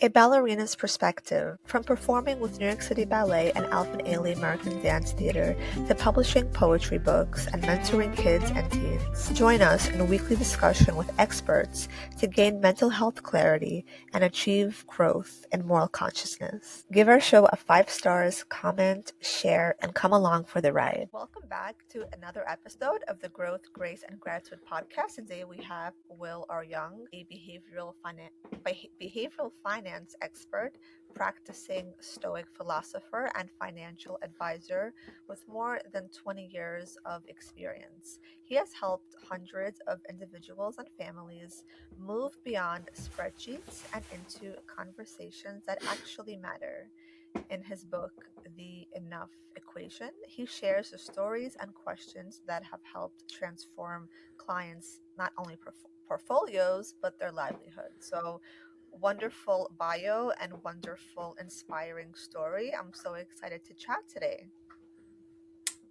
A ballerina's perspective, from performing with New York City Ballet and Alvin Ailey American Dance Theater to publishing poetry books and mentoring kids and teens. Join us in a weekly discussion with experts to gain mental health clarity and achieve growth and moral consciousness. Give our show a 5 stars, comment, share, and come along for the ride. Welcome back to another episode of the Growth, Grace, and Gratitude podcast. Today we have Will R. Young, a behavioral finance expert, practicing Stoic philosopher, and financial advisor with more than 20 years of experience. He has helped hundreds of individuals and families move beyond spreadsheets and into conversations that actually matter. In his book, The Enough Equation, he shares the stories and questions that have helped transform clients' not only portfolios, but their livelihood. So, wonderful bio and wonderful, inspiring story. I'm so excited to chat today.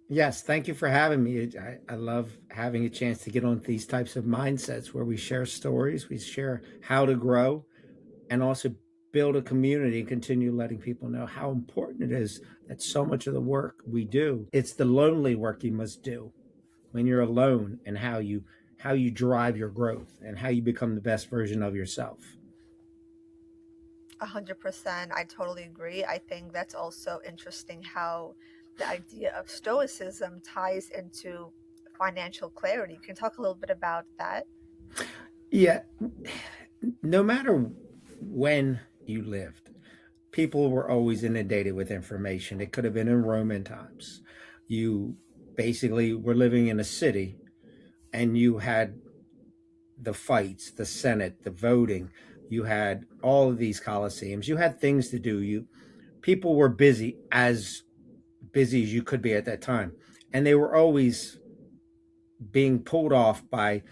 Yes, thank you for having me. I love having a chance to get on these types of mindsets where we share stories, we share how to grow, and also build a community and continue letting people know how important it is that so much of the work we do, it's the lonely work you must do when you're alone, and how you drive your growth and how you become the best version of yourself. 100%. I totally agree. I think that's also interesting how the idea of Stoicism ties into financial clarity. Can you talk a little bit about that? Yeah, no matter when you lived, people were always inundated with information. It could have been in Roman times. You basically were living in a city and you had the fights, the Senate, the voting. You had all of these coliseums. You had things to do. You People were busy as you could be at that time, and they were always being pulled off by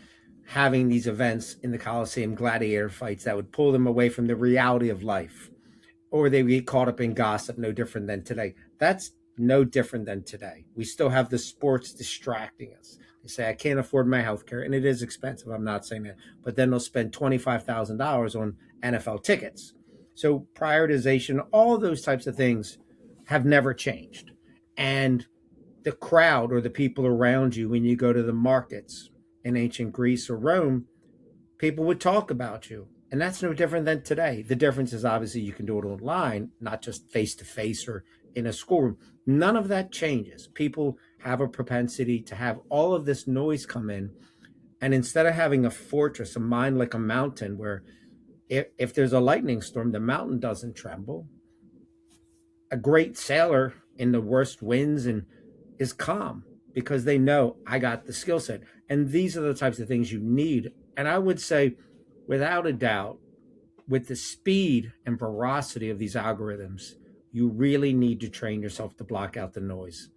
having these events in the Coliseum, gladiator fights that would pull them away from the reality of life, or they would get caught up in gossip. No different than today. That's no different than today. We still have the sports distracting us. They say I can't afford my health care, and it is expensive. I'm not saying that, but then they'll spend $25,000 on NFL tickets. So prioritization, all those types of things have never changed. And the crowd or the people around you when you go to the markets in ancient Greece or Rome, people would talk about you. And that's no different than today. The difference is obviously you can do it online, not just face to face or in a schoolroom. None of that changes. People have a propensity to have all of this noise come in. And instead of having a fortress, a mind like a mountain, where if there's a lightning storm, the mountain doesn't tremble. A great sailor in the worst winds and is calm because they know I got the skill set. And these are the types of things you need. And I would say, without a doubt, with the speed and veracity of these algorithms, you really need to train yourself to block out the noise.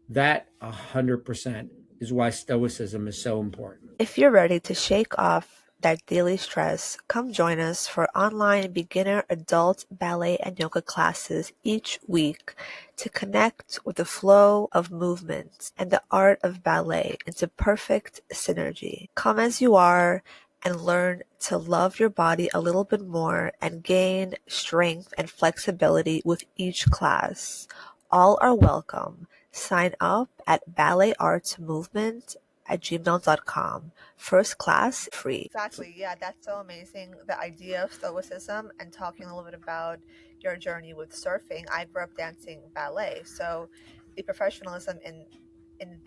That 100% is why Stoicism is so important. If you're ready to shake off that daily stress, come join us for online beginner, adult, ballet, and yoga classes each week to connect with the flow of movement and the art of ballet into perfect synergy. Come as you are and learn to love your body a little bit more and gain strength and flexibility with each class. All are welcome. Sign up at balletartsmovement@gmail.com. First class free. Exactly. Yeah, that's so amazing. The idea of stoicism and talking a little bit about your journey with surfing. I grew up dancing ballet, so the professionalism in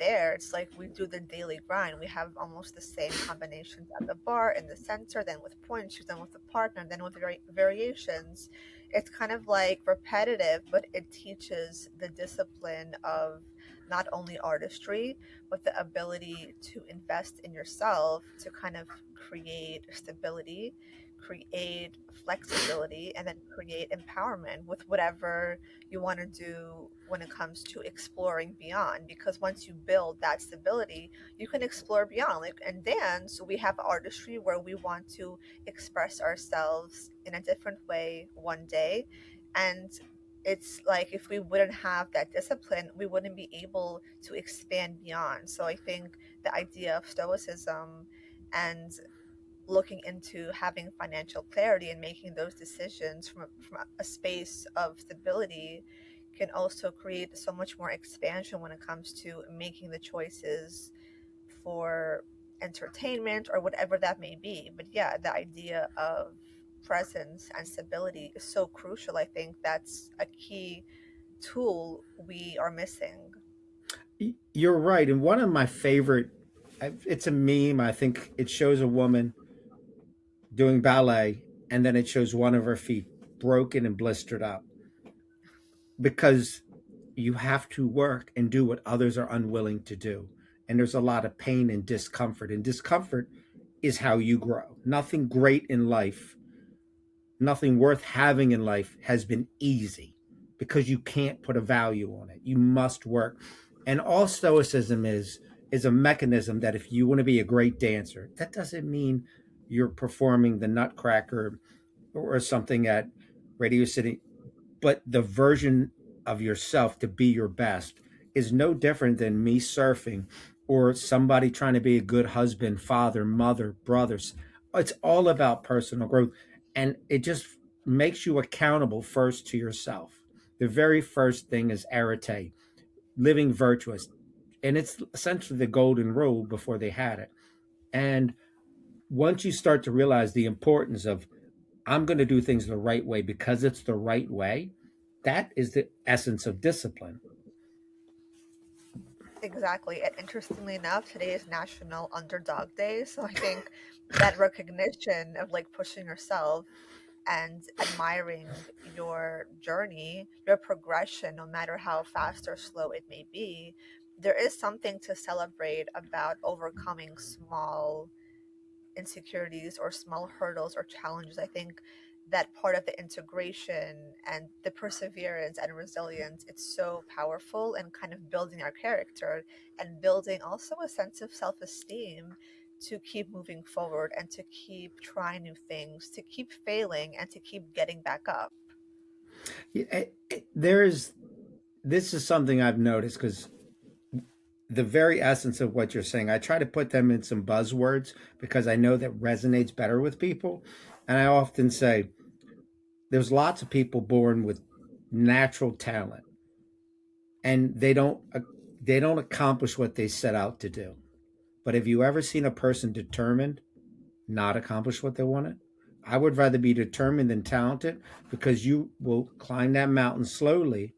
there, it's like we do the daily grind. We have almost the same combinations at the bar, in the center, then with point shoes, then with the partner, then with variations. It's kind of like repetitive, but it teaches the discipline of not only artistry, but the ability to invest in yourself to kind of create stability, create flexibility, and then create empowerment with whatever you want to do when it comes to exploring beyond. Because once you build that stability, you can explore beyond. Like in dance, we have artistry where we want to express ourselves in a different way one day. And it's like if we wouldn't have that discipline, we wouldn't be able to expand beyond. So I think the idea of stoicism and looking into having financial clarity and making those decisions from a space of stability can also create so much more expansion when it comes to making the choices for entertainment or whatever that may be. But yeah, the idea of presence and stability is so crucial. I think that's a key tool we are missing. You're right. And one of my favorite, it's a meme. I think it shows a woman doing ballet, and then it shows one of her feet broken and blistered up because you have to work and do what others are unwilling to do. And there's a lot of pain and discomfort. And discomfort is how you grow. Nothing great in life, nothing worth having in life has been easy because you can't put a value on it. You must work. And all Stoicism is a mechanism that if you want to be a great dancer, that doesn't mean you're performing the Nutcracker or something at Radio City, but the version of yourself to be your best is no different than me surfing or somebody trying to be a good husband, father, mother, brothers. It's all about personal growth. And it just makes you accountable first to yourself. The very first thing is arete, living virtuous. And it's essentially the golden rule before they had it. And once you start to realize the importance of I'm going to do things the right way because it's the right way, that is the essence of discipline. Exactly. And interestingly enough, today is National Underdog Day. So I think that recognition of like pushing yourself and admiring your journey, your progression, no matter how fast or slow it may be, there is something to celebrate about overcoming small insecurities or small hurdles or challenges. I think that part of the integration and the perseverance and resilience, it's so powerful and kind of building our character and building also a sense of self-esteem to keep moving forward and to keep trying new things, to keep failing and to keep getting back up. There is, this is something I've noticed because the very essence of what you're saying, I try to put them in some buzzwords because I know that resonates better with people. And I often say there's lots of people born with natural talent and they don't accomplish what they set out to do. But have you ever seen a person determined not accomplish what they wanted? I would rather be determined than talented because you will climb that mountain slowly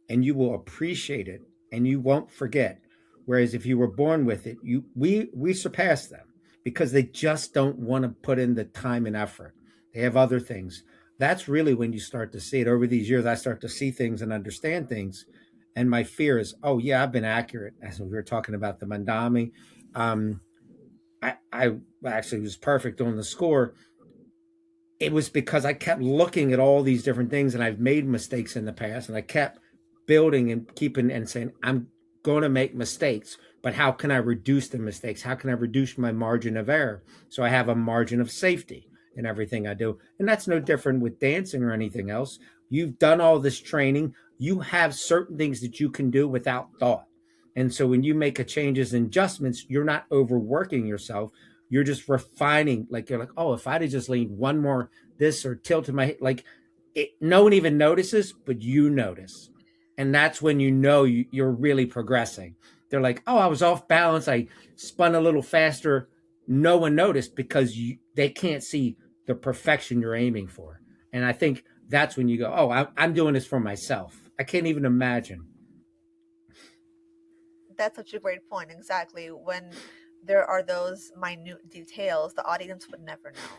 and you will appreciate it and you won't forget. Whereas if you were born with it, we surpass them because they just don't want to put in the time and effort. They have other things. That's really when you start to see it. Over these years, I start to see things and understand things. And my fear is, oh yeah, I've been accurate. As we were talking about the mandami, um, I actually was perfect on the score. It was because I kept looking at all these different things and I've made mistakes in the past and I kept building and keeping and saying, I'm going to make mistakes, but how can I reduce the mistakes? How can I reduce my margin of error? So I have a margin of safety in everything I do. And that's no different with dancing or anything else. You've done all this training. You have certain things that you can do without thought. And so when you make a changes and adjustments, you're not overworking yourself. You're just refining. Like you're like, oh, if I'd have just leaned one more this or tilted my like it, no one even notices, but you notice. And that's when you know you're really progressing. They're like, oh, I was off balance. I spun a little faster. No one noticed because they can't see the perfection you're aiming for. And I think that's when you go, oh, I'm doing this for myself. I can't even imagine. That's such a great point. Exactly. When there are those minute details, the audience would never know.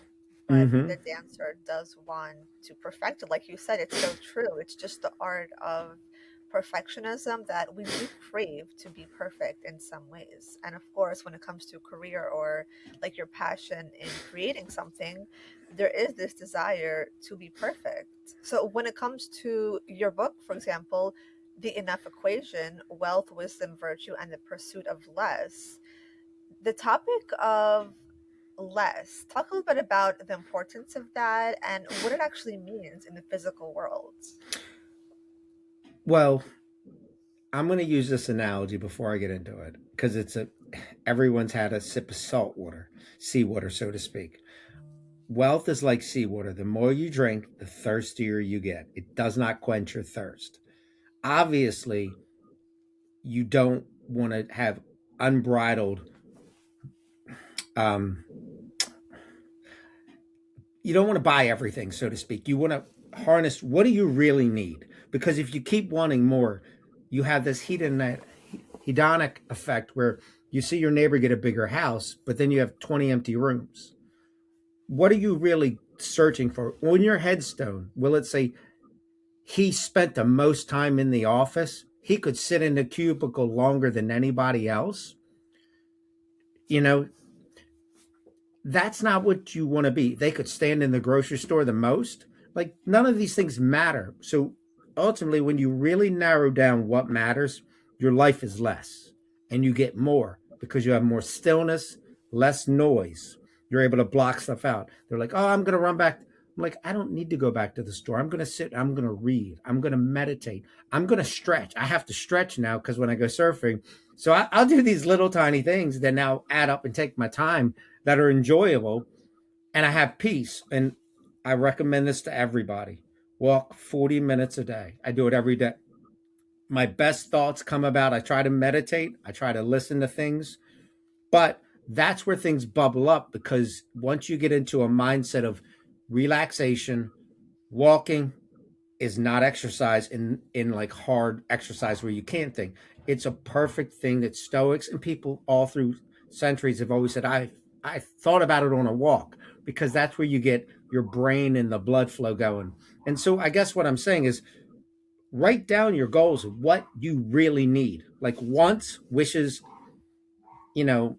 But Mm-hmm. the dancer does want to perfect it. Like you said, it's so true. It's just the art of perfectionism that we do crave to be perfect in some ways. And of course, when it comes to career or like your passion in creating something, there is this desire to be perfect. So when it comes to your book, for example, the enough equation, wealth, wisdom, virtue, and the pursuit of less. The topic of less, talk a little bit about the importance of that and what it actually means in the physical world. Well, I'm going to use this analogy before I get into it because it's a everyone's had a sip of salt water, seawater, so to speak. Wealth is like seawater. The more you drink, the thirstier you get. It does not quench your thirst. Obviously, you don't want to have unbridled, um, you don't want to buy everything, so to speak. You want to harness what do you really need? Because if you keep wanting more, you have this hedonic effect where you see your neighbor get a bigger house, but then you have 20 empty rooms. What are you really searching for? On your headstone, will it say he spent the most time in the office? He could sit in the cubicle longer than anybody else. You know, that's not what you want to be. They could stand in the grocery store the most. Like, none of these things matter. So ultimately, when you really narrow down what matters, your life is less and you get more because you have more stillness, less noise. You're able to block stuff out. They're like, oh, I'm going to run back. I'm like, I don't need to go back to the store. I'm going to sit. I'm going to read. I'm going to meditate. I'm going to stretch. I have to stretch now because when I go surfing, so I'll do these little tiny things that now add up and take my time that are enjoyable, and I have peace. And I recommend this to everybody. Walk 40 minutes a day. I do it every day. My best thoughts come about. I try to meditate, I try to listen to things, but that's where things bubble up because once you get into a mindset of relaxation, walking is not exercise in like hard exercise where you can't think. It's a perfect thing that Stoics and people all through centuries have always said. I thought about it on a walk because that's where you get your brain and the blood flow going. And so I guess what I'm saying is write down your goals, what you really need, like wants, wishes, you know,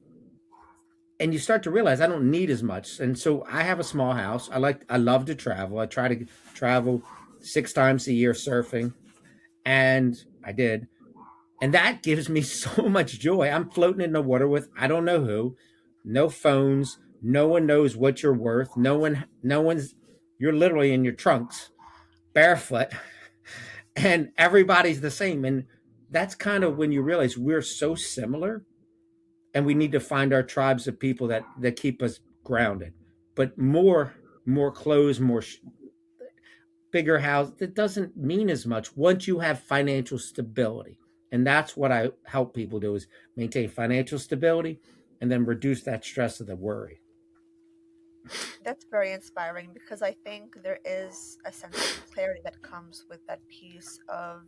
and you start to realize I don't need as much. And so I have a small house. I love to travel. I try to travel 6 times a year surfing, and I did. And that gives me so much joy. I'm floating in the water with I don't know who, no phones, no one knows what you're worth. No one's you're literally in your trunks, barefoot, and everybody's the same. And that's kind of when you realize we're so similar and we need to find our tribes of people that keep us grounded. But more clothes, bigger house, that doesn't mean as much once you have financial stability. And that's what I help people do is maintain financial stability and then reduce that stress of the worry. That's very inspiring because I think there is a sense of clarity that comes with that piece of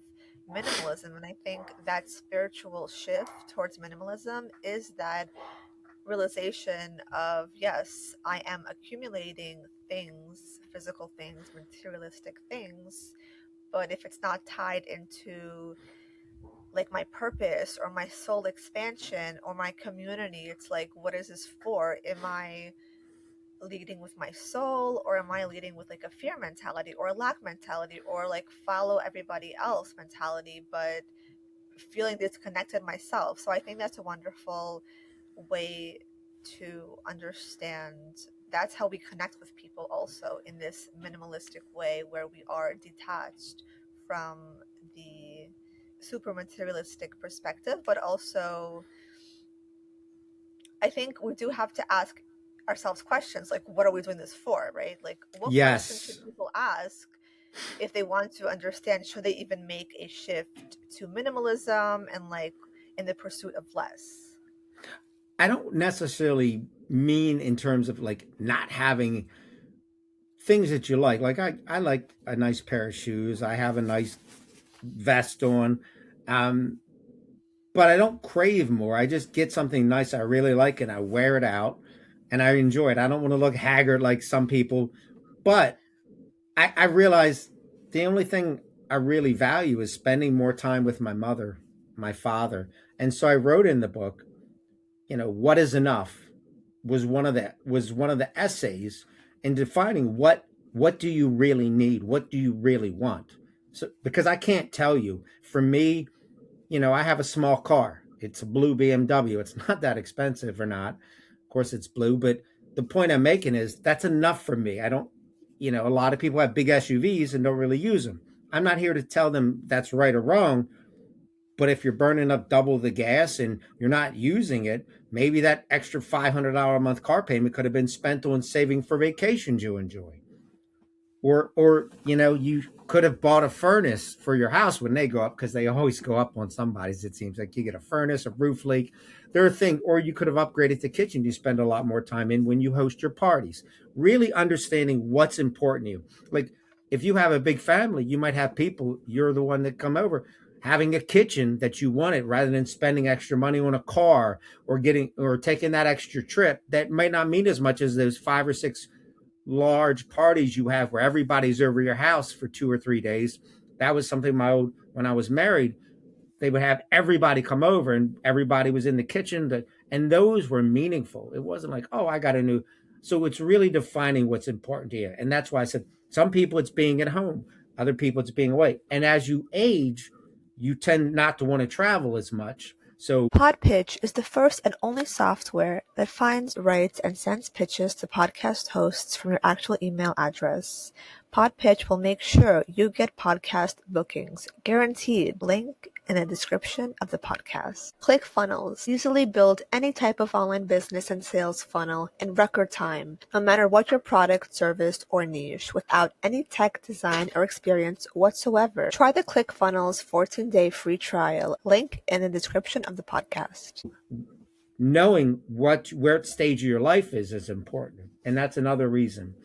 minimalism. And I think that spiritual shift towards minimalism is that realization of, yes, I am accumulating things, physical things, materialistic things, but if it's not tied into like my purpose or my soul expansion or my community, it's like, what is this for? Am I leading with my soul, or am I leading with like a fear mentality or a lack mentality or like follow everybody else mentality, but feeling disconnected myself? So I think that's a wonderful way to understand. That's how we connect with people also, in this minimalistic way where we are detached from the super materialistic perspective, but also I think we do have to ask ourselves questions like, what are we doing this for, right? Like, what questions Yes. should people ask if they want to understand? Should they even make a shift to minimalism and like in the pursuit of less? I don't necessarily mean in terms of like not having things that you like. Like I like a nice pair of shoes. I have a nice vest on. Um, but I don't crave more. I just get something nice I really like and I wear it out and I enjoy it. I don't want to look haggard like some people, but I realize the only thing I really value is spending more time with my mother, my father. And so I wrote in the book, what is enough was one of the essays in defining what do you really need? What do you really want? So because I can't tell you, for me, I have a small car. It's a blue BMW. It's not that expensive or not. Of course, it's blue, but the point I'm making is that's enough for me. I don't, a lot of people have big SUVs and don't really use them. I'm not here to tell them that's right or wrong. But if you're burning up double the gas and you're not using it, maybe that extra $500 a month car payment could have been spent on saving for vacations you enjoy. Or you could have bought a furnace for your house when they go up, because they always go up on somebody's. It seems like you get a furnace, a roof leak, they're a thing. Or you could have upgraded the kitchen you spend a lot more time in when you host your parties. Really understanding what's important to you. Like, if you have a big family, you might have people, you're the one that come over, having a kitchen that you wanted, rather than spending extra money on a car, or taking that extra trip that might not mean as much as those 5 or 6 large parties you have where everybody's over your house for 2 or 3 days. That was something when I was married, they would have everybody come over and everybody was in the kitchen and those were meaningful. It wasn't like, oh, I got a new. So it's really defining what's important to you. And that's why I said some people it's being at home, other people it's being away. And as you age, you tend not to want to travel as much. So Podpitch is the first and only software that finds, writes, and sends pitches to podcast hosts from your actual email address. Podpitch will make sure you get podcast bookings, guaranteed. Link in the description of the podcast. ClickFunnels easily build any type of online business and sales funnel in record time, no matter what your product, service, or niche, without any tech design or experience whatsoever. Try the ClickFunnels 14-day free trial. Link in the description of the podcast. knowing where stage of your life is important. And that's another reason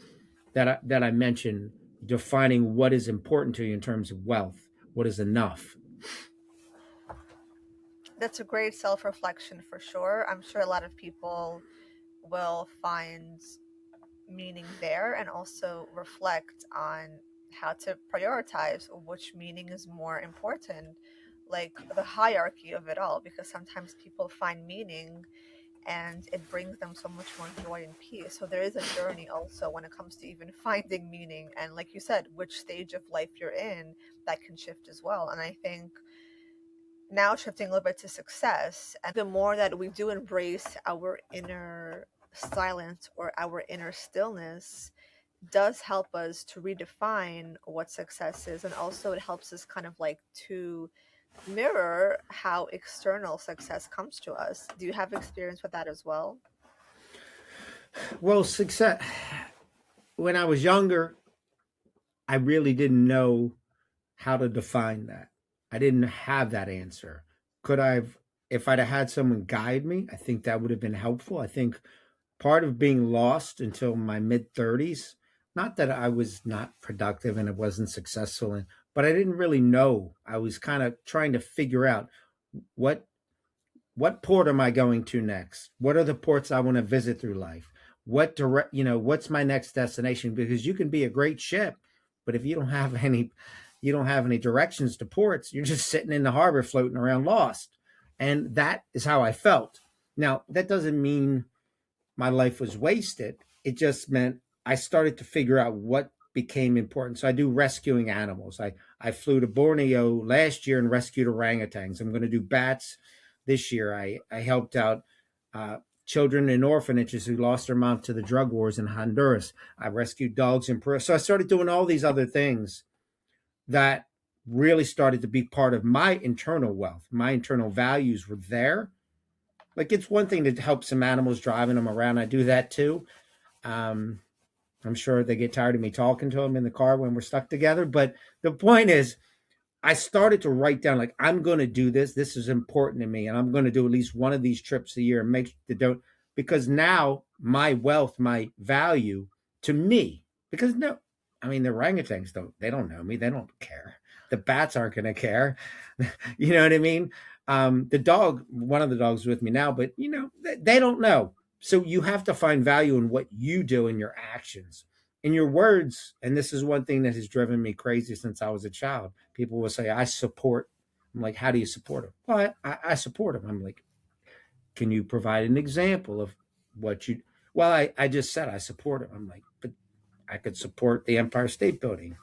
that I mentioned defining what is important to you in terms of wealth, what is enough. That's a great self reflection for sure. I'm sure a lot of people will find meaning there and also reflect on how to prioritize which meaning is more important, like the hierarchy of it all, because sometimes people find meaning and it brings them so much more joy and peace. So there is a journey also when it comes to even finding meaning. And like you said, which stage of life you're in, that can shift as well. And I think now shifting a little bit to success, and the more that we do embrace our inner silence or our inner stillness, does help us to redefine what success is, and also it helps us kind of like to mirror how external success comes to us. Do you have experience with that as well? Well, success, when I was younger, I really didn't know how to define that. I didn't have that answer. Could I've, if I'd have had someone guide me, I think that would have been helpful. I think part of being lost until my mid 30s, not that I was not productive and it wasn't successful, but I didn't really know. I was kind of trying to figure out what what port am I going to next? What are the ports I want to visit through life? What's my next destination? Because you can be a great ship, but if you don't have any directions to ports, you're just sitting in the harbor floating around lost. And that is how I felt. Now, that doesn't mean my life was wasted. It just meant I started to figure out what became important. So I do rescuing animals. I flew to Borneo last year and rescued orangutans. I'm going to do bats this year. I helped out children in orphanages who lost their mom to the drug wars in Honduras. I rescued dogs in Peru. So I started doing all these other things that really started to be part of my internal wealth. My internal values were there. Like, it's one thing to help some animals, driving them around. I do that too. Um, I'm sure they get tired of me talking to them in the car when we're stuck together. But the point is, I started to write down, like, I'm going to do this. This is important to me. And I'm going to do at least one of these trips a year and make the don't, because now my wealth, my value to me, because no, I mean, the orangutans they don't know me. They don't care. The bats aren't going to care. You know what I mean? One of the dogs with me now, but they don't know. So you have to find value in what you do in your actions, in your words. And this is one thing that has driven me crazy since I was a child. People will say, I support. I'm like, how do you support them? Well, I support them. I'm like, can you provide an example of what you, well, I just said I support them. I'm like, but I could support the Empire State Building.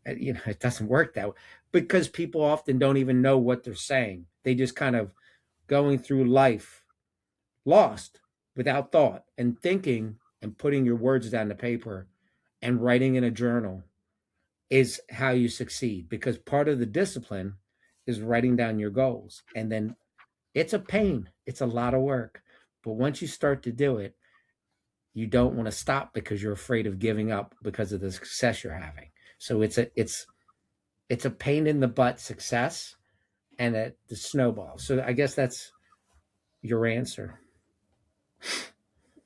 It doesn't work that way, because people often don't even know what they're saying. They just kind of going through life lost, without thought and thinking, and putting your words down to paper and writing in a journal is how you succeed, because part of the discipline is writing down your goals. And then it's a pain, it's a lot of work. But once you start to do it, you don't want to stop because you're afraid of giving up because of the success you're having. So it's a pain in the butt success and the snowball. So I guess that's your answer.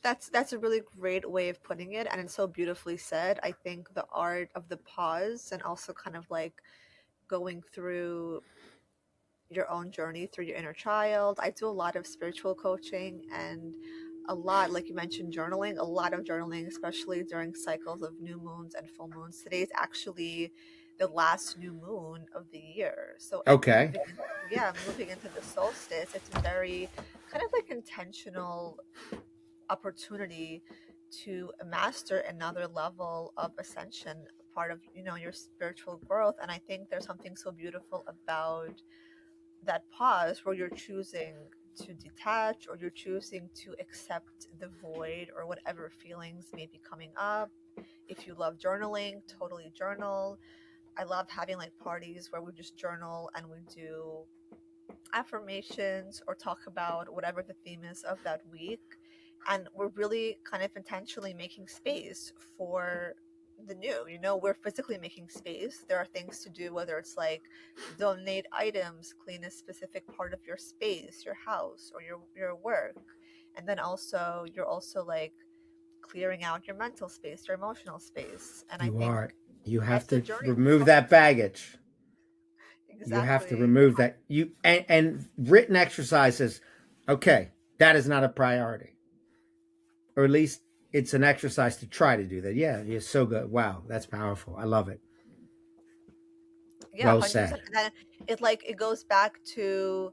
That's a really great way of putting it, and it's so beautifully said. I think the art of the pause, and also kind of like going through your own journey through your inner child. I do a lot of spiritual coaching, and a lot, like you mentioned, journaling, a lot of journaling, especially during cycles of new moons and full moons. Today is actually the last new moon of the year. So Okay. moving, yeah, moving into the solstice, it's a very kind of like intentional opportunity to master another level of ascension, part of, your spiritual growth. And I think there's something so beautiful about that pause where you're choosing to detach, or you're choosing to accept the void or whatever feelings may be coming up. If you love journaling, totally journal. I love having like parties where we just journal and we do affirmations or talk about whatever the theme is of that week. And we're really kind of intentionally making space for the new. We're physically making space. There are things to do, whether it's like donate items, clean a specific part of your space, your house, or your work. And then also, you're also like clearing out your mental space, your emotional space. And I You think are. You have it's a to journey to remove self that baggage. You have to exactly. remove that. And written exercises. Okay, that is not a priority, or at least it's an exercise to try to do that. Yeah, you're so good. Wow, that's powerful. I love it. Yeah, Well 100%. said. And then it goes back to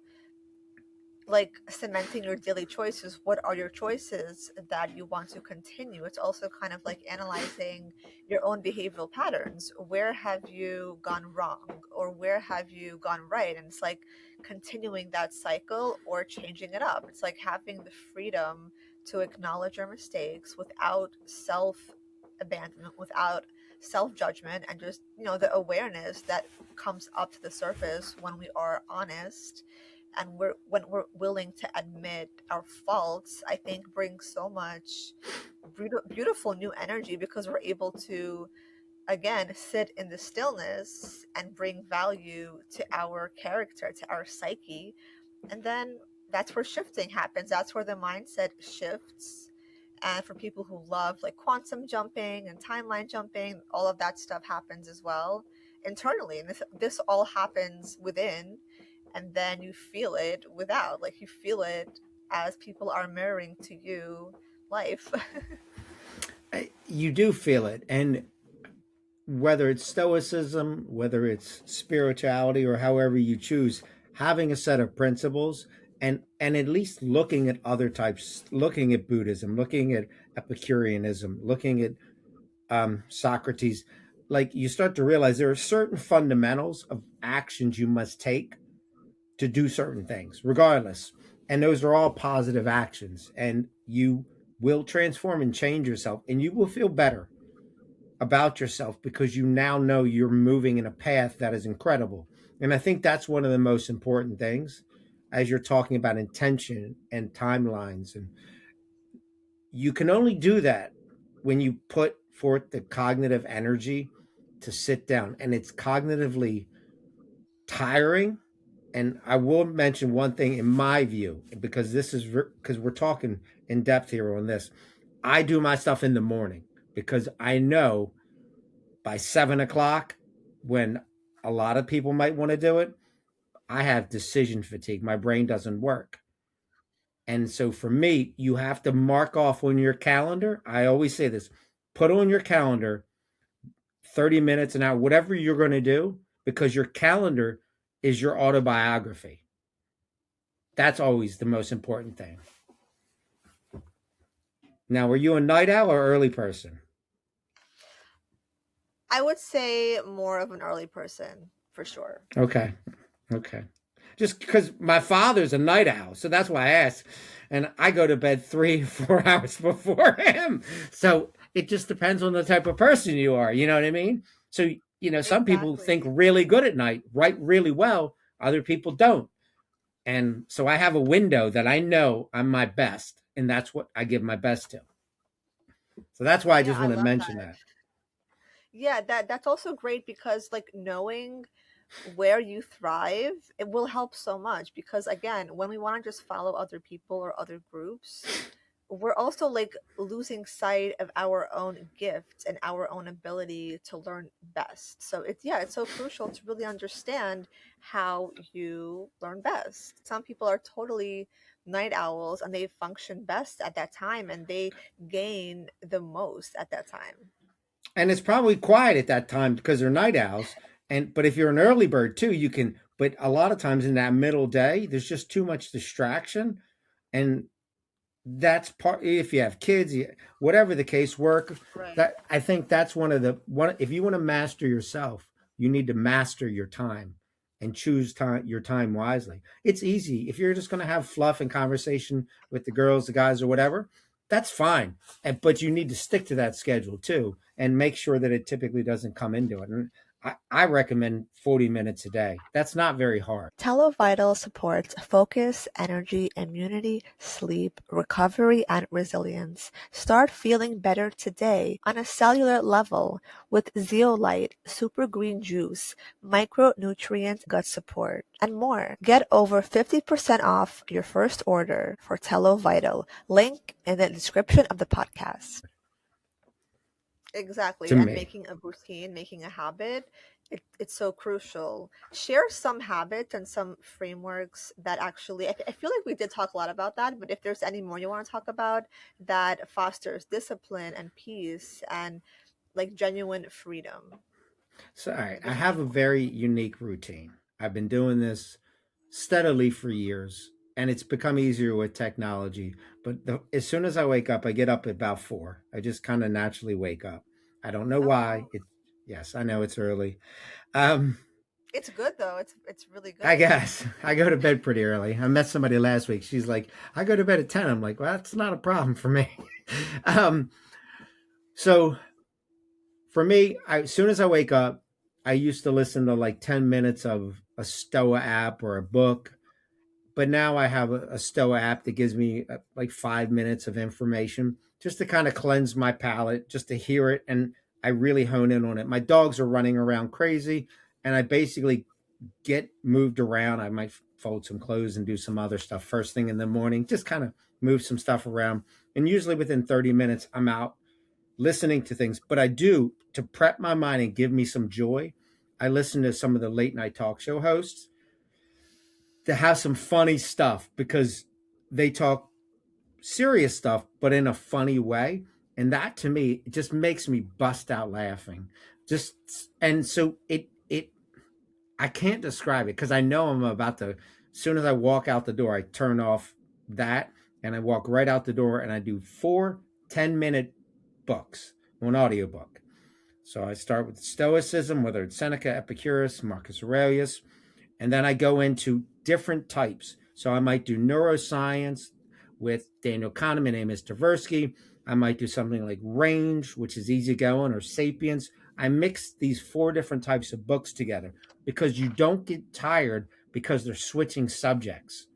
like cementing your daily choices. What are your choices that you want to continue? It's also kind of like analyzing your own behavioral patterns. Where have you gone wrong, or where have you gone right? And it's like continuing that cycle or changing it up. It's like having the freedom to acknowledge your mistakes without self abandonment, without self judgment, and just, the awareness that comes up to the surface when we are honest, and when we're willing to admit our faults. I think brings so much beautiful new energy, because we're able to again sit in the stillness and bring value to our character, to our psyche. And then that's where shifting happens, that's where the mindset shifts. And for people who love like quantum jumping and timeline jumping, all of that stuff happens as well internally. And this all happens within, and then you feel it without. Like you feel it as people are mirroring to you life. You do feel it, and whether it's stoicism, whether it's spirituality, or however you choose, having a set of principles, and at least looking at other types, looking at Buddhism, looking at Epicureanism, looking at Socrates, like you start to realize there are certain fundamentals of actions you must take to do certain things, regardless. And those are all positive actions, and you will transform and change yourself, and you will feel better about yourself because you now know you're moving in a path that is incredible. And I think that's one of the most important things as you're talking about intention and timelines. And you can only do that when you put forth the cognitive energy to sit down. And it's cognitively tiring. And I will mention one thing in my view, because this is because we're talking in depth here on this. I do my stuff in the morning because I know by 7 o'clock, when a lot of people might want to do it, I have decision fatigue. My brain doesn't work. And so for me, you have to mark off on your calendar. I always say this, put on your calendar 30 minutes, an hour, whatever you're going to do, because your calendar is your autobiography. That's always the most important thing. Now, are you a night owl or early person? I would say more of an early person for sure. Okay. Okay. Just because my father's a night owl, so that's why I asked. And I go to bed 3, 4 hours before him. So it just depends on the type of person you are. You know what I mean? So, some people think Exactly. really good at night, write really well, Other people don't. And so I have a window that I know I'm my best, and that's what I give my best to. So that's why I Yeah, just I want to love mention that. that. Yeah, that's also great because like knowing where you thrive, it will help so much because again, when we want to just follow other people or other groups, we're also like losing sight of our own gifts and our own ability to learn best. So it's yeah, it's so crucial to really understand how you learn best. Some people are totally night owls and they function best at that time and they gain the most at that time. And it's probably quiet at that time because they're night owls. And but if you're an early bird too, you can. But a lot of times in that middle day, there's just too much distraction, and that's part. If you have kids, whatever the case, work. Right. That I think that's one of the one. If you want to master yourself, you need to master your time and choose time your time wisely. It's easy if you're just going to have fluff and conversation with the girls, the guys, or whatever. That's fine, but you need to stick to that schedule too, and make sure that it typically doesn't come into it. And I recommend 40 minutes a day. That's not very hard. Televital supports focus, energy, immunity, sleep, recovery, and resilience. Start feeling better today on a cellular level with zeolite, super green juice, micronutrient gut support, and more. Get over 50% off your first order for TeloVital. Link in the description of the podcast. To Exactly. And me. making a routine, making a habit, it's so crucial. Share some habits and some frameworks that actually, I feel like we did talk a lot about that, but if there's any more you want to talk about that fosters discipline and peace and like genuine freedom, So, all right, if I there's any have a more. very unique routine. I've been doing this steadily for years, and it's become easier with technology. But as soon as I wake up, I get up at about 4. I just kind of naturally wake up. I don't know Oh, why. wow. Yes, I know it's early. Um, It's good though. It's really I good. guess I go to bed pretty early. I met somebody last week. She's like, I go to bed at 10. I'm like, well, that's not a problem for me. um, so for me, as soon as I wake up, I used to listen to like 10 minutes of a Stoa app or a book, but now I have a Stoa app that gives me like 5 minutes of information just to kind of cleanse my palate, just to hear it. And I really hone in on it. My dogs are running around crazy, and I basically get moved around. I might fold some clothes and do some other stuff first thing in the morning, just kind of move some stuff around. And usually within 30 minutes, I'm out listening to things. But I do, to prep my mind and give me some joy, I listen to some of the late night talk show hosts to have some funny stuff because they talk serious stuff, but in a funny way. And that to me, it just makes me bust out laughing. Just and so it I can't describe it because I know I'm about to. As soon as I walk out the door, I turn off that and I walk right out the door and I do 4 10-minute books, an audiobook. So I start with Stoicism, whether it's Seneca, Epicurus, Marcus Aurelius, and then I go into different types. So I might do neuroscience with Daniel Kahneman and Mr. Tversky. I might do something like Range, which is easygoing, or Sapiens. I mix these 4 different types of books together because you don't get tired because they're switching subjects.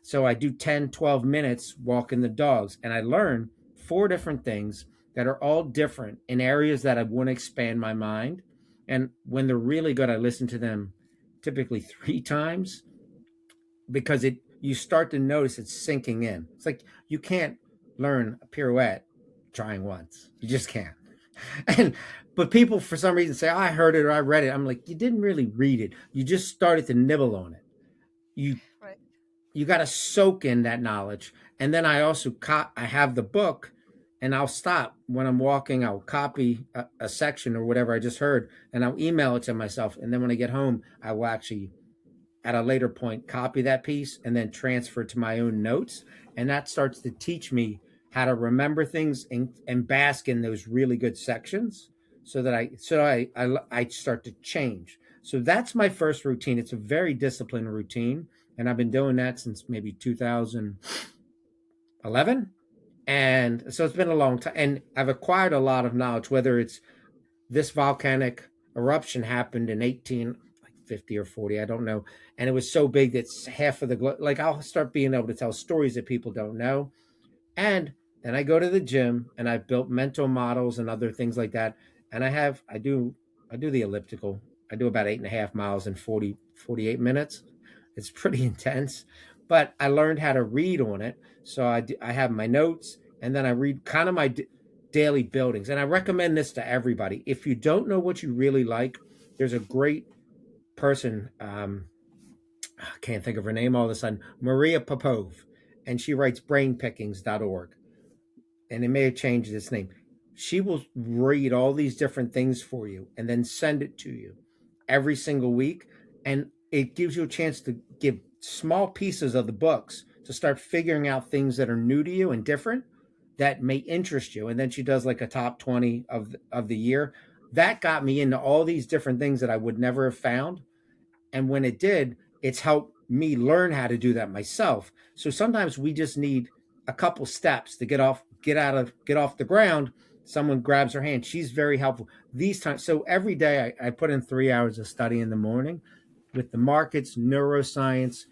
So I do 10, 12 minutes walking the dogs, and I learn 4 different things that are all different in areas that I want to expand my mind. And when they're really good, I listen to them typically 3 times because it you start to notice it's sinking in. It's like you can't learn a pirouette trying once. You just can't. And but people for some reason say, oh, I heard it or I read it. I'm like, you didn't really read it. You just started to nibble on it. You Right. you got to soak in that knowledge. And then I also I have the book, and I'll stop when I'm walking. I'll copy a section or whatever I just heard, and I'll email it to myself. And then when I get home, I will actually at a later point copy that piece and then transfer to my own notes, and that starts to teach me how to remember things and bask in those really good sections so that I start to change. So that's my first routine. It's a very disciplined routine, and I've been doing that since maybe 2011, and so it's been a long time, and I've acquired a lot of knowledge, whether it's this volcanic eruption happened in 50 or 40, I don't know. And it was so big that half of the like I'll start being able to tell stories that people don't know. And then I go to the gym and I've built mental models and other things like that. And I do the elliptical. I do about 8.5 miles in 48 minutes. It's pretty intense, but I learned how to read on it. So I have my notes and then I read kind of my daily buildings. And I recommend this to everybody. If you don't know what you really like, there's a great person. I can't think of her name all of a sudden, Maria Popov, and she writes brainpickings.org, and it may have changed its name. She will read all these different things for you and then send it to you every single week. And it gives you a chance to give small pieces of the books to start figuring out things that are new to you and different that may interest you. And then she does like a top 20 of the year. That got me into all these different things that I would never have found. And when it did, it's helped me learn how to do that myself. So sometimes we just need a couple steps to get off the ground. Someone grabs her hand. She's very helpful these times. So every day I put in 3 hours of study in the morning with the markets, neuroscience,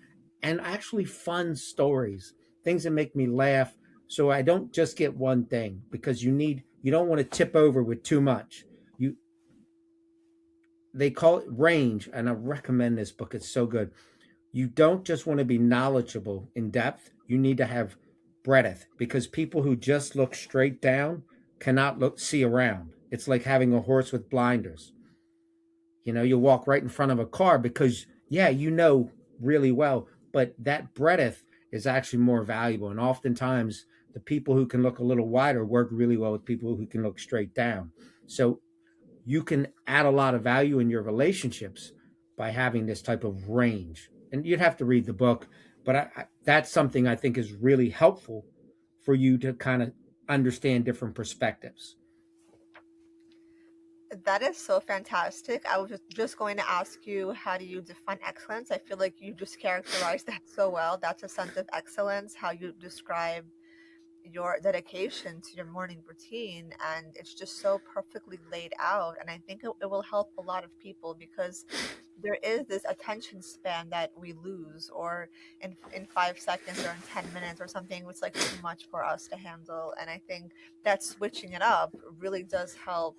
and actually fun stories, things that make me laugh. So I don't just get one thing, because you don't want to tip over with too much. You They call it range, and I recommend this book. It's so good. You don't just want to be knowledgeable in depth, you need to have breadth, because people who just look straight down cannot see around. It's like having a horse with blinders. You walk right in front of a car because, yeah, really well, but that breadth is actually more valuable. And oftentimes, the people who can look a little wider work really well with people who can look straight down. So you can add a lot of value in your relationships by having this type of range. And you'd have to read the book, but that's something I think is really helpful for you to kind of understand different perspectives. That is so fantastic. I was just going to ask you, how do you define excellence? I feel like you just characterized that so well. That's a sense of excellence, how you describe your dedication to your morning routine, and it's just so perfectly laid out. And I think it will help a lot of people, because there is this attention span that we lose, or in 5 seconds or in 10 minutes or something, it's like too much for us to handle. And I think that switching it up really does help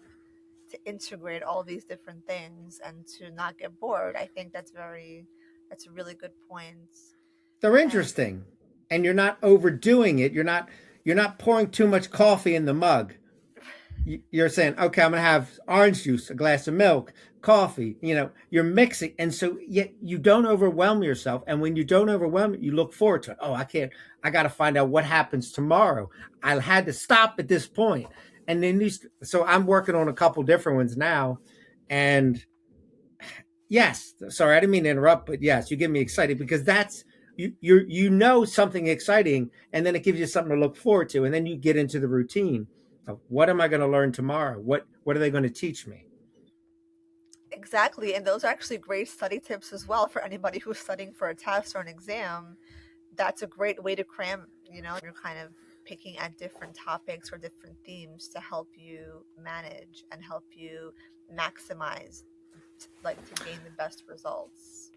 to integrate all these different things and to not get bored. I think that's a really good point. They're And interesting, and you're not overdoing it. You're not pouring too much coffee in the mug. You're saying, okay, I'm going to have orange juice, a glass of milk, coffee. You're mixing. And so yet you don't overwhelm yourself. And when you don't overwhelm it, you look forward to it. Oh, I got to find out what happens tomorrow. I had to stop at this point. And then so I'm working on a couple different ones now. And yes, sorry, I didn't mean to interrupt, but yes, you get me excited, because that's, something exciting, and then it gives you something to look forward to, and then you get into the routine of, what am I going to learn tomorrow? What are they going to teach me? exactly, and those are actually great study tips as well for anybody who's studying for a test or an exam. That's a great way to cram, you're kind of picking at different topics or different themes to help you manage and help you maximize, like to gain the best results.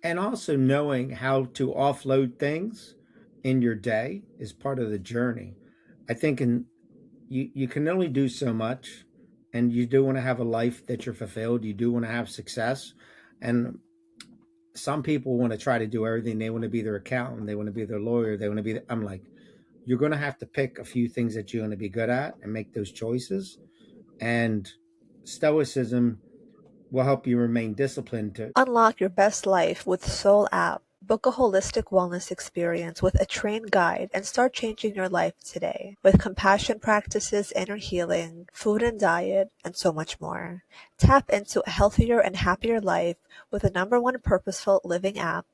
And also knowing how to offload things in your day is part of the journey. I think you can only do so much, and you do want to have a life that you're fulfilled. You do want to have success, and some people want to try to do everything. They want to be their accountant, they want to be their lawyer, they want to be. I'm like, you're going to have to pick a few things that you're going to be good at and make those choices. And Stoicism will help you remain disciplined to. Unlock your best life with Soul app. Book a holistic wellness experience with a trained guide and start changing your life today with compassion practices, inner healing, food and diet, and so much more. Tap into a healthier and happier life with the number one purposeful living app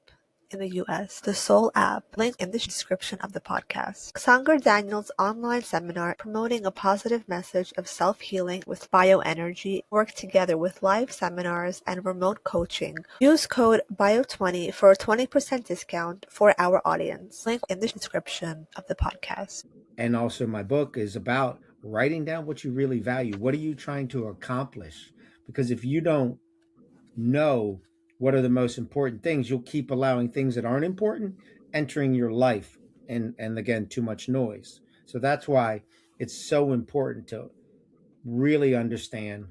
in the US, the Soul app, link in the description of the podcast. Sanger Daniel's online seminar promoting a positive message of self-healing with bioenergy work together with live seminars and remote coaching. Use code BIO20 for a 20% discount for our audience. Link in the description of the podcast. And also, my book is about writing down what you really value. What are you trying to accomplish? Because if you don't know what are the most important things, you'll keep allowing things that aren't important entering your life, and again, too much noise. So that's why it's so important to really understand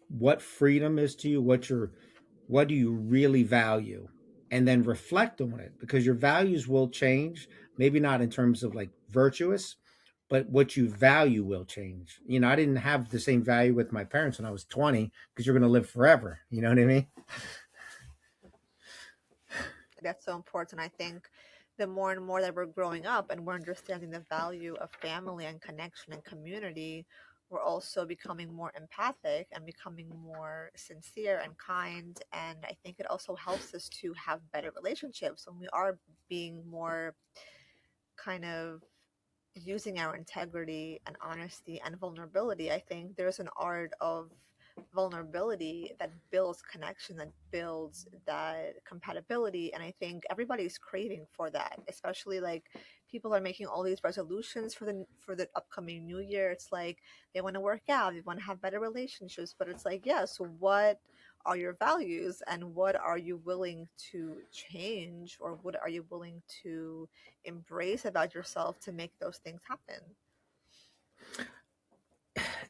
what freedom is to you, what do you really value, and then reflect on it, because your values will change. Maybe not in terms of like virtuous, but what you value will change. I didn't have the same value with my parents when I was 20, because you're going to live forever. You know what I mean? That's so important. I think the more and more that we're growing up and we're understanding the value of family and connection and community, we're also becoming more empathic and becoming more sincere and kind. And I think it also helps us to have better relationships when we are being more kind of using our integrity and honesty and vulnerability. I think there's an art of vulnerability that builds connection, that builds that compatibility. And I think everybody's craving for that, especially like people are making all these resolutions for the upcoming new year. It's like they want to work out, they want to have better relationships, but it's like, yeah, so what are your values and what are you willing to change, or what are you willing to embrace about yourself to make those things happen?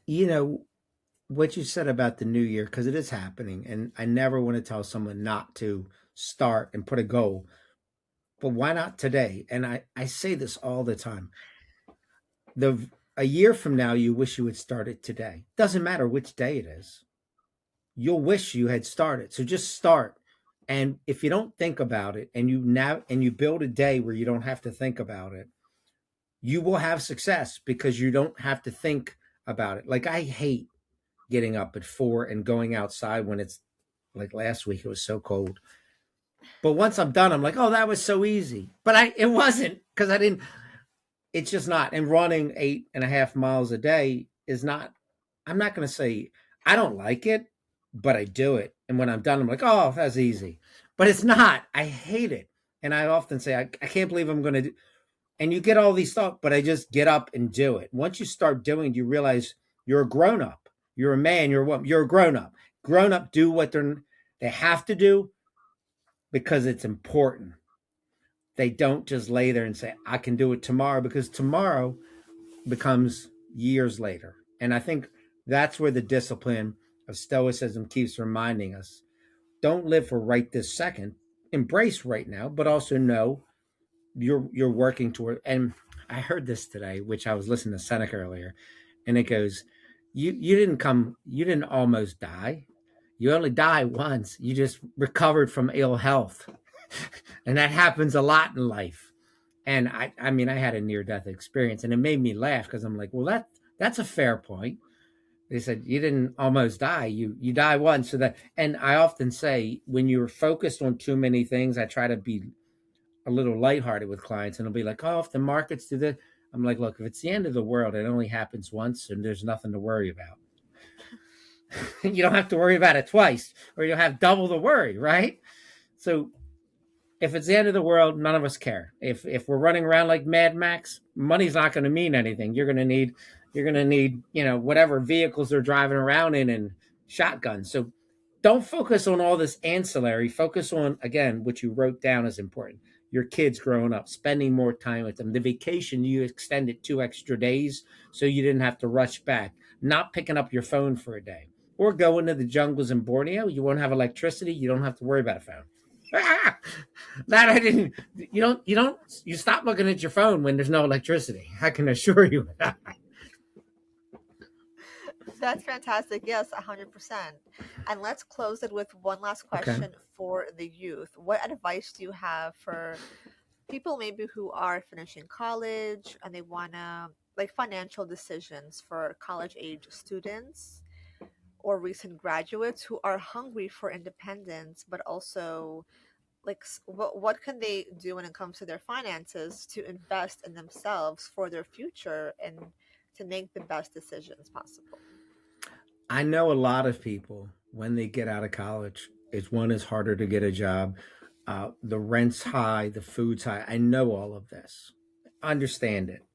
You know what you said about the new year, because it is happening, and I never want to tell someone not to start and put a goal, but why not today? And I say this all the time. A year from now, you wish you had started today. Doesn't matter which day it is. You'll wish you had started. So just start. And if you don't think about it, and you build a day where you don't have to think about it, you will have success, because you don't have to think about it. Like, I hate getting up at 4 and going outside when it's like last week, it was so cold. But once I'm done, I'm like, oh, that was so easy. But it wasn't, because I didn't. It's just not. And running 8.5 miles a day is not. I'm not going to say I don't like it, but I do it. And when I'm done, I'm like, oh, that's easy. But it's not. I hate it. And I often say, I can't believe I'm going to do. And you get all these thoughts, but I just get up and do it. Once you start doing, you realize you're a grown up. You're a man. You're a woman. You're a grown up. Grown up do what they have to do, because it's important. They don't just lay there and say, I can do it tomorrow, because tomorrow becomes years later. And I think that's where the discipline of Stoicism keeps reminding us, don't live for right this second. Embrace right now, but also know you're working toward. And I heard this today, which I was listening to Seneca earlier, and it goes, you didn't almost die. You only die once. You just recovered from ill health. And that happens a lot in life. And I mean, I had a near death experience, and it made me laugh, because I'm like, well, that's a fair point. They said you didn't almost die, you die once. So that, and I often say, when you're focused on too many things, I try to be a little lighthearted with clients, and it'll be like, oh, if the markets do this, I'm like, look, if it's the end of the world, it only happens once, and there's nothing to worry about. You don't have to worry about it twice, or you'll have double the worry, right? So if it's the end of the world, none of us care. If we're running around like Mad Max, money's not going to mean anything. You're going to need whatever vehicles they're driving around in, and shotguns. So don't focus on all this ancillary. Focus on, again, what you wrote down is important. Your kids growing up, spending more time with them. The vacation, you extended 2 extra days so you didn't have to rush back. Not picking up your phone for a day, or going to the jungles in Borneo. You won't have electricity. You don't have to worry about a phone. That I didn't. You stop looking at your phone when there's no electricity. I can assure you of that. That's fantastic. Yes, 100%. And let's close it with one last Okay. question for the youth. What advice do you have for people maybe who are finishing college and they want to, like, financial decisions for college age students or recent graduates who are hungry for independence, but also like what can they do when it comes to their finances to invest in themselves for their future and to make the best decisions possible? I know a lot of people, when they get out of college, it's harder to get a job. The rent's high, the food's high. I know all of this. Understand it.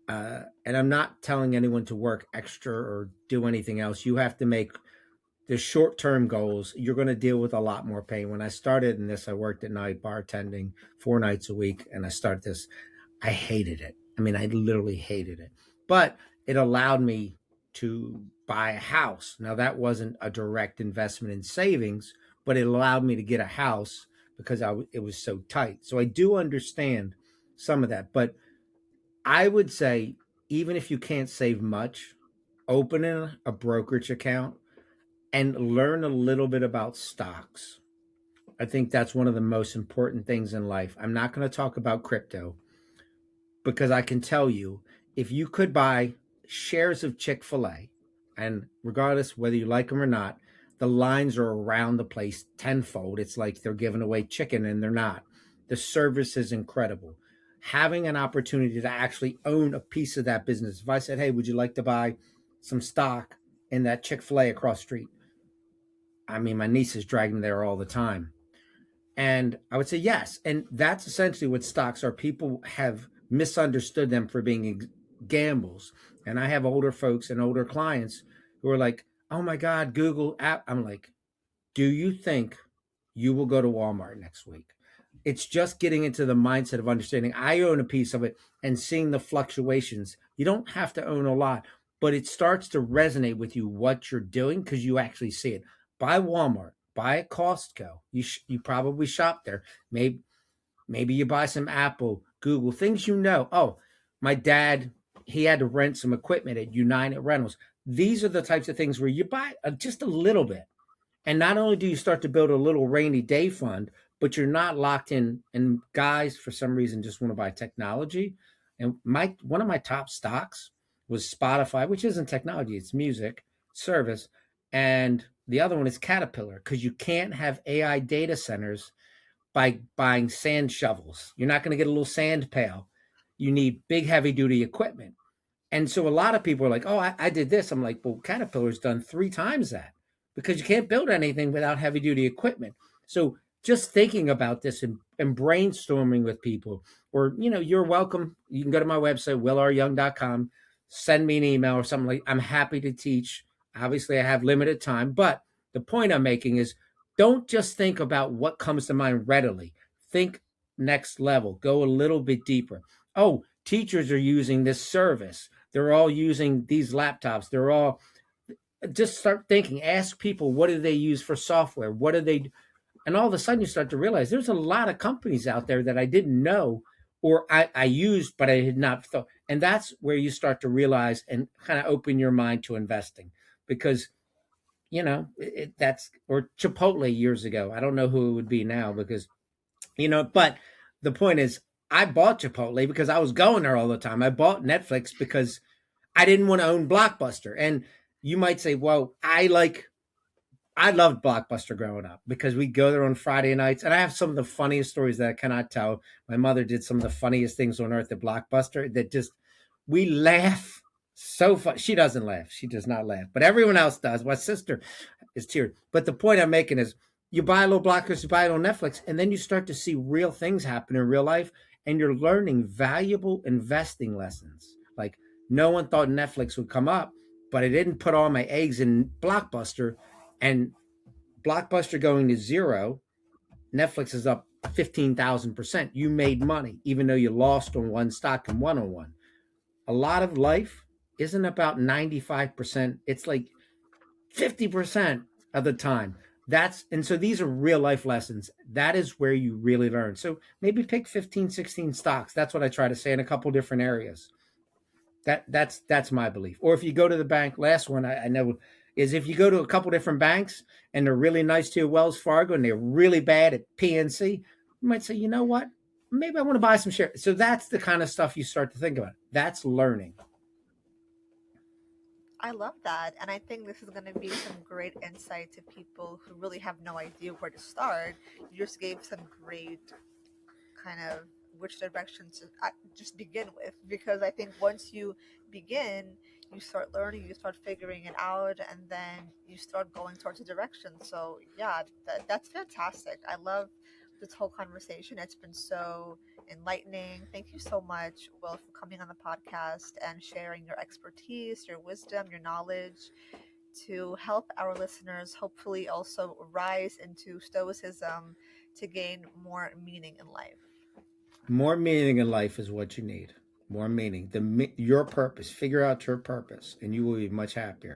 And I'm not telling anyone to work extra or do anything else. You have to make the short term goals, you're going to deal with a lot more pain. When I started in this, I worked at night bartending 4 nights a week, and I started this. I hated it. I mean, I literally hated it, but it allowed me to buy a house. Now, that wasn't a direct investment in savings, but it allowed me to get a house because it was so tight. So I do understand some of that, but I would say, even if you can't save much, opening a brokerage account and learn a little bit about stocks. I think that's one of the most important things in life. I'm not going to talk about crypto because I can tell you, if you could buy shares of Chick-fil-A, and regardless whether you like them or not, the lines are around the place tenfold. It's like they're giving away chicken and they're not. The service is incredible. Having an opportunity to actually own a piece of that business. If I said, hey, would you like to buy some stock in that Chick-fil-A across the street? I mean, my niece is dragging me there all the time. And I would say yes. And that's essentially what stocks are. People have misunderstood them for being gambles. And I have older folks and older clients who are like, oh my God, Google app. I'm like, do you think you will go to Walmart next week? It's just getting into the mindset of understanding I own a piece of it and seeing the fluctuations. You don't have to own a lot, but it starts to resonate with you what you're doing because you actually see it. Buy Walmart, buy Costco. You probably shop there. Maybe you buy some Apple, Google, things you know. Oh, my dad, he had to rent some equipment at United Rentals. These are the types of things where you buy just a little bit, and not only do you start to build a little rainy day fund, but you're not locked in. And guys, for some reason, just want to buy technology. And my one of my top stocks was Spotify, which isn't technology, it's music, service. And the other one is Caterpillar, because you can't have AI data centers by buying sand shovels. You're not going to get a little sand pail. You need big, heavy duty equipment. And so a lot of people are like, oh, I did this. I'm like, well, Caterpillar's done 3 times that because you can't build anything without heavy duty equipment. So just thinking about this and brainstorming with people, or, you're welcome. You can go to my website, willryoung.com, send me an email or something like I'm happy to teach. Obviously, I have limited time, but the point I'm making is don't just think about what comes to mind readily. Think next level, go a little bit deeper. Oh, teachers are using this service, they're all using these laptops. They're all just start thinking, ask people, what do they use for software? What do they, and all of a sudden you start to realize there's a lot of companies out there that I didn't know or I used, but I had not thought. And that's where you start to realize and kind of open your mind to investing because, that's, or Chipotle years ago. I don't know who it would be now because, but the point is, I bought Chipotle because I was going there all the time. I bought Netflix because I didn't want to own Blockbuster. And you might say, well, I loved Blockbuster growing up because we go there on Friday nights. And I have some of the funniest stories that I cannot tell. My mother did some of the funniest things on earth at Blockbuster that just, we laugh so fun. She doesn't laugh. She does not laugh, but everyone else does. My sister is teared. But the point I'm making is you buy a little Blockbuster, you buy it on Netflix, and then you start to see real things happen in real life. And you're learning valuable investing lessons. Like no one thought Netflix would come up, but I didn't put all my eggs in Blockbuster, and Blockbuster going to zero, Netflix is up 15,000%. You made money, even though you lost on one stock and won on one. A lot of life isn't about 95%. It's like 50% of the time. And so these are real life lessons. That is where you really learn. So maybe pick 15, 16 stocks. That's what I try to say in a couple different areas. That's my belief. Or if you go to the bank, last one I know is if you go to a couple different banks and they're really nice to you, Wells Fargo, and they're really bad at PNC, you might say, you know what? Maybe I want to buy some shares. So that's the kind of stuff you start to think about. That's learning. I love that. And I think this is going to be some great insight to people who really have no idea where to start. You just gave some great kind of which direction to just begin with, because I think once you begin, you start learning, you start figuring it out, and then you start going towards a direction. So yeah, that's fantastic. I love this whole conversation. It's been so enlightening. Thank you so much, Will, for coming on the podcast and sharing your expertise, your wisdom, your knowledge. to help our listeners hopefully also rise into Stoicism to gain more meaning in life? More meaning in life is what you need. More meaning. Your purpose. Figure out your purpose, and you will be much happier.